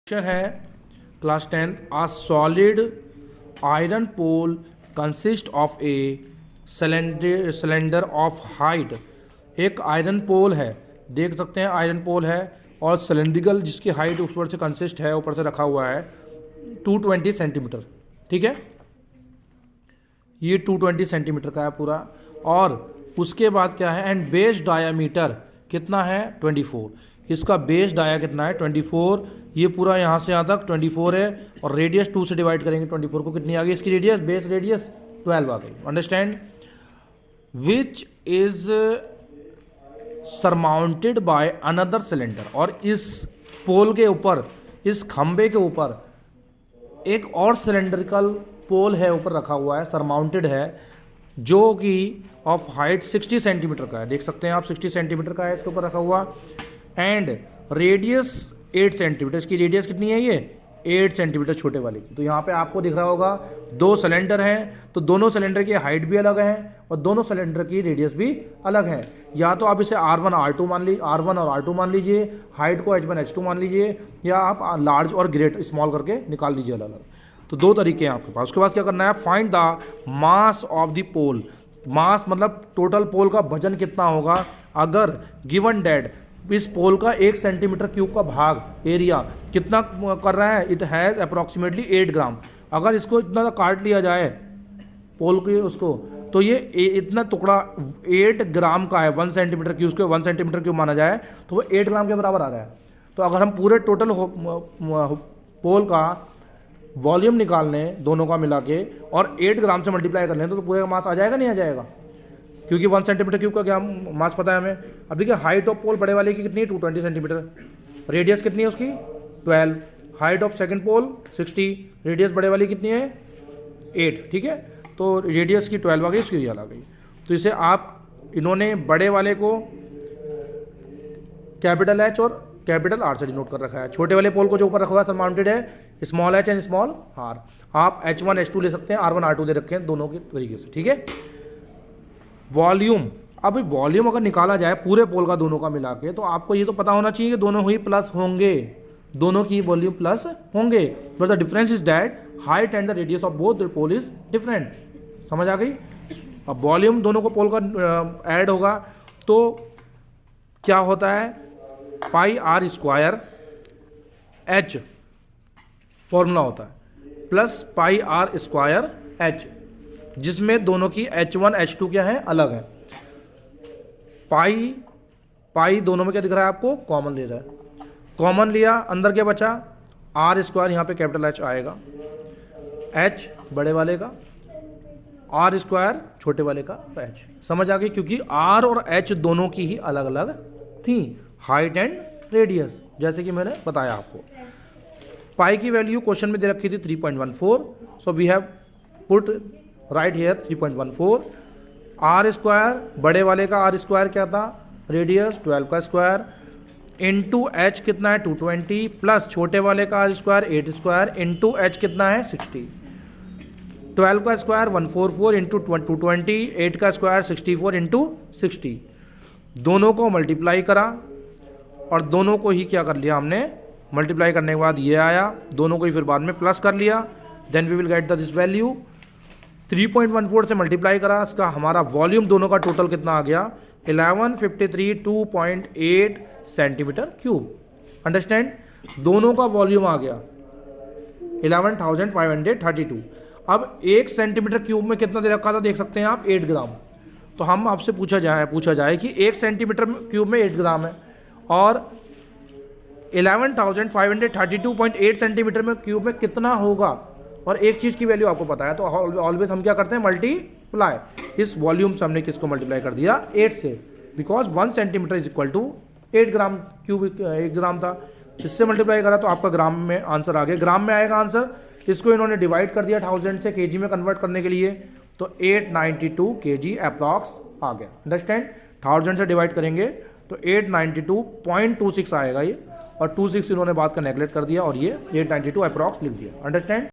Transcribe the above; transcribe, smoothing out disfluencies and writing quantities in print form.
Question है class 10 a solid iron pole consist of a cylinder of height. एक iron pole है, देख सकते हैं आयरन पोल है और सिलेंड्रिकल जिसकी हाइट ऊपर से कंसिस्ट है, ऊपर से रखा हुआ है 220 सेंटीमीटर। ठीक है, ये 220 सेंटीमीटर का है पूरा। और उसके बाद क्या है, एंड बेस डायामीटर कितना है 24। इसका बेस डाया कितना है 24। ये पूरा यहाँ से यहाँ तक 24 है और रेडियस 2 से डिवाइड करेंगे 24 को, कितनी आ गई इसकी रेडियस, बेस रेडियस 12 आ गई। Understand. Which is surmounted by another cylinder. और इस पोल के ऊपर, इस खंबे के ऊपर एक और सिलेंड्रिकल पोल है, ऊपर रखा हुआ है, सरमाउंटेड है, जो कि ऑफ हाइट 60 सेंटीमीटर का है। देख सकते हैं आप 60 सेंटीमीटर का है इसके ऊपर रखा हुआ। And radius 8 centimetre. इसकी रेडियस कितनी है, ये 8 सेंटीमीटर छोटे वाले की। तो यहाँ पे आपको दिख रहा होगा 2 सिलेंडर हैं, तो दोनों सिलेंडर की हाइट भी अलग है और दोनों सिलेंडर की रेडियस भी अलग है। या तो आप इसे R1 R2 मान लीजिए, R1 और R2 मान लीजिए, हाइट को H1 H2 मान लीजिए, या आप लार्ज और ग्रेट स्मॉल करके निकाल लीजिए अलग अलग। तो 2 तरीके हैं आपके पास। उसके बाद क्या करना है, find the mass of the pole. Mass मतलब टोटल पोल का वजन कितना होगा अगर गिवन डेट इस पोल का 1 सेंटीमीटर क्यूब का भाग एरिया कितना कर रहा है, इट हैज़ अप्रॉक्सीमेटली 8 ग्राम। अगर इसको इतना काट लिया जाए पोल के उसको, तो ये इतना टुकड़ा 8 ग्राम का है। 1 सेंटीमीटर क्यूब को 1 सेंटीमीटर क्यूब माना जाए तो वो 8 ग्राम के बराबर आ रहा है। तो अगर हम पूरे टोटल पोल का वॉल्यूम निकाल लें दोनों का मिला के और 8 ग्राम से मल्टीप्लाई कर लें तो पूरे का मास आ जाएगा, नहीं आ जाएगा, क्योंकि 1 सेंटीमीटर क्यूब का क्या मास पता है हमें। अब देखिए हाइट ऑफ पोल बड़े वाले की कितनी है 220 सेंटीमीटर, रेडियस कितनी है उसकी 12। Height of second pole 60, radius बड़े वाली कितनी है 8। ठीक है, तो रेडियस की 12 आ गई, इसकी 12 आ गई। तो इसे आप इन्होंने बड़े वाले को कैपिटल H और कैपिटल R से डिनोट कर रखा है। छोटे वाले पोल को जो ऊपर रखा हुआ है सरमाउंटेड है small h and small r। आप H1 H2 ले सकते हैं, R1 R2 दे रखे हैं दोनों के तरीके से। ठीक है, वॉल्यूम। अब वॉल्यूम अगर निकाला जाए पूरे पोल का दोनों का मिला के, तो आपको ये तो पता होना चाहिए कि दोनों ही प्लस होंगे, दोनों की वॉल्यूम प्लस होंगे। But the difference is that height and the radius of both the pole is different. समझ आ गई। अब वॉल्यूम दोनों को पोल का ऐड होगा तो क्या होता है, pi r square H formula होता है, plus pi r square H, जिसमें दोनों की H1 H2 क्या है, अलग है। पाई दोनों में क्या दिख रहा है आपको, कॉमन ले रहा है, कॉमन लिया, अंदर क्या बचा आर स्क्वायर, यहाँ पे कैपिटल H आएगा, H बड़े वाले का, आर स्क्वायर छोटे वाले का H। समझ आ गई, क्योंकि R और H दोनों की ही अलग अलग थी, हाइट एंड रेडियस, जैसे कि मैंने बताया आपको। पाई की वैल्यू क्वेश्चन में दे रखी थी 3.14, so we have put right here 3.14। R square बड़े वाले का आर स्क्वायर क्या था, रेडियस 12 का स्क्वायर, इंटू H कितना है 220, प्लस छोटे वाले का r square 8 square, into H कितना है 60। 12 का स्क्वायर 144 इंटू 220, 8 का स्क्वायर 64 इंटू 60। दोनों को मल्टीप्लाई करा और दोनों को ही क्या कर लिया हमने, मल्टीप्लाई करने के बाद ये आया, दोनों को ही फिर बाद में प्लस कर लिया। Then we will get the this value. 3.14 से मल्टीप्लाई करा, इसका हमारा वॉल्यूम दोनों का टोटल कितना आ गया 1153 सेंटीमीटर क्यूब। अंडरस्टैंड, दोनों का वॉल्यूम आ गया 11,532। अब 1 सेंटीमीटर क्यूब में कितना दे रखा था, देख सकते हैं आप 8 ग्राम। तो हम आपसे पूछा जाए कि 1 सेंटीमीटर क्यूब में 8 ग्राम है और 11,532.8 सेंटीमीटर में क्यूब में कितना होगा, और एक चीज़ की वैल्यू आपको पता है, तो ऑलवेज हम क्या करते हैं, मल्टीप्लाई। इस वॉल्यूम से हमने किसको मल्टीप्लाई कर दिया 8 से, because 1 centimetre is equal to 8 gram cube, 1 gram था, इससे मल्टीप्लाई करा तो आपका ग्राम में आंसर आ गया। ग्राम में आएगा आंसर, इसको इन्होंने डिवाइड कर दिया 1000 से केजी में कन्वर्ट करने के लिए, तो 892 केजी अप्रॉक्स आ गया। अंडरस्टैंड, 1000 से डिवाइड करेंगे तो 892.26 आएगा ये, और 26 इन्होंने बात का नेगलेक्ट कर दिया और ये 892 अप्रॉक्स लिख दिया। अंडरस्टैंड।